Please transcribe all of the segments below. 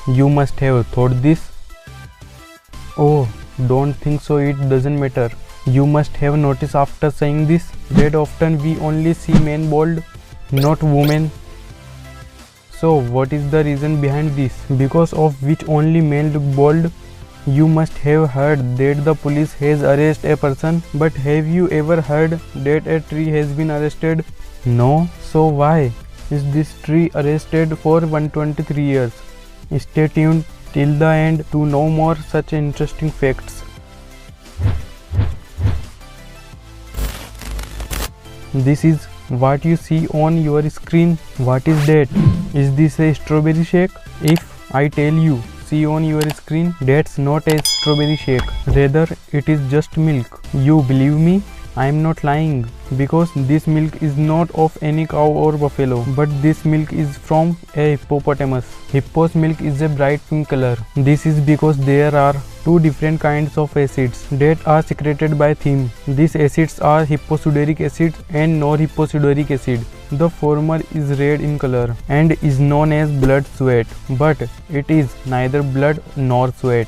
You must have thought this. Oh, don't think so, it doesn't matter. You must have noticed after saying this that often we only see men bald, not women. So what is the reason behind this? Because of which only men look bald? You must have heard that the police has arrested a person, but have you ever heard that a tree has been arrested? No, so why is this tree arrested for 123 years? Stay tuned till the end to know more such interesting facts. This is what you see on your screen. What is that? Is this a strawberry shake? If I tell you, see on your screen, that's not a strawberry shake. Rather, it is just milk. You believe me? I am not lying, because this milk is not of any cow or buffalo, but this milk is from a hippopotamus. Hippo's milk is a bright pink color. This is because there are two different kinds of acids that are secreted by thyme. These acids are hipposudoric acid and norhipposudoric acid. The former is red in color and is known as blood sweat, but it is neither blood nor sweat.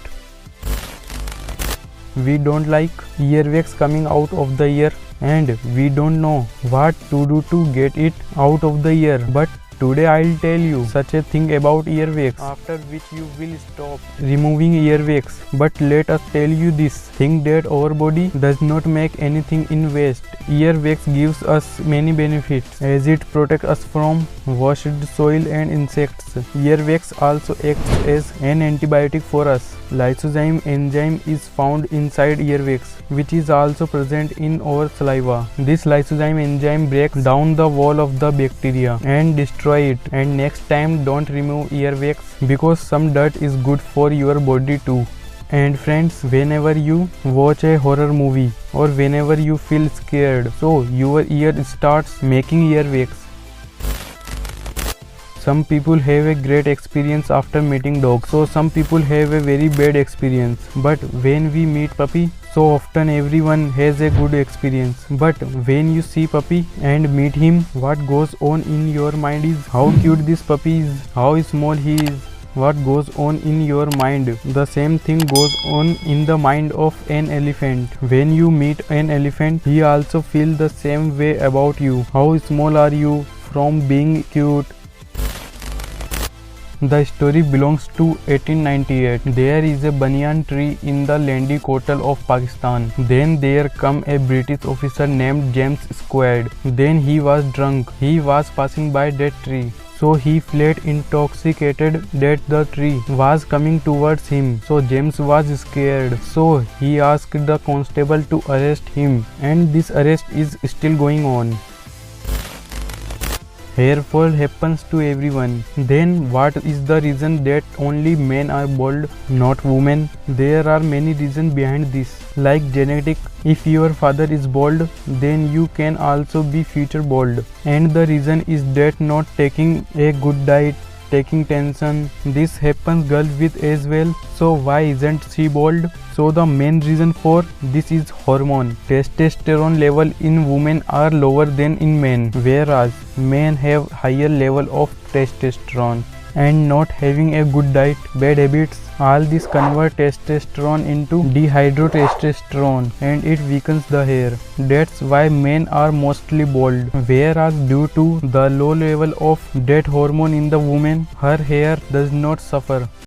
We don't like earwax coming out of the ear, and we don't know what to do to get it out of the ear. But today I'll tell you such a thing about earwax, after which you will stop removing earwax. But let us tell you this thing, that our body does not make anything in waste. Earwax gives us many benefits, as it protects us from washed soil and insects. Earwax also acts as an antibiotic for us. Lysozyme enzyme is found inside earwax, which is also present in our saliva. This lysozyme enzyme breaks down the wall of the bacteria and destroy it. And next time, don't remove earwax, because some dirt is good for your body too. And friends, whenever you watch a horror movie or whenever you feel scared, so your ear starts making earwax. Some people have a great experience after meeting dogs, so some people have a very bad experience. But when we meet puppy, so often everyone has a good experience. But when you see puppy and meet him, what goes on in your mind is how cute this puppy is, how small he is. What goes on in your mind? The same thing goes on in the mind of an elephant. When you meet an elephant, he also feels the same way about you. How small are you from being cute? The story belongs to 1898. There is a banyan tree in the Landi Kotal of Pakistan. Then there come a British officer named James Squad. Then he was drunk. He was passing by that tree. So he felt intoxicated that the tree was coming towards him. So James was scared. So he asked the constable to arrest him. And this arrest is still going on. Hair fall happens to everyone. Then what is the reason that only men are bald, not women? There are many reasons behind this, like genetic. If your father is bald, then you can also be future bald. And the reason is that not taking a good diet, taking tension. This happens girls with as well. So why isn't she bald? So the main reason for this is hormone. Testosterone level in women are lower than in men, whereas men have higher level of testosterone. And not having a good diet, bad habits, all this convert testosterone into dehydrotestosterone and it weakens the hair. That's why men are mostly bald. Whereas due to the low level of that hormone in the woman, her hair does not suffer.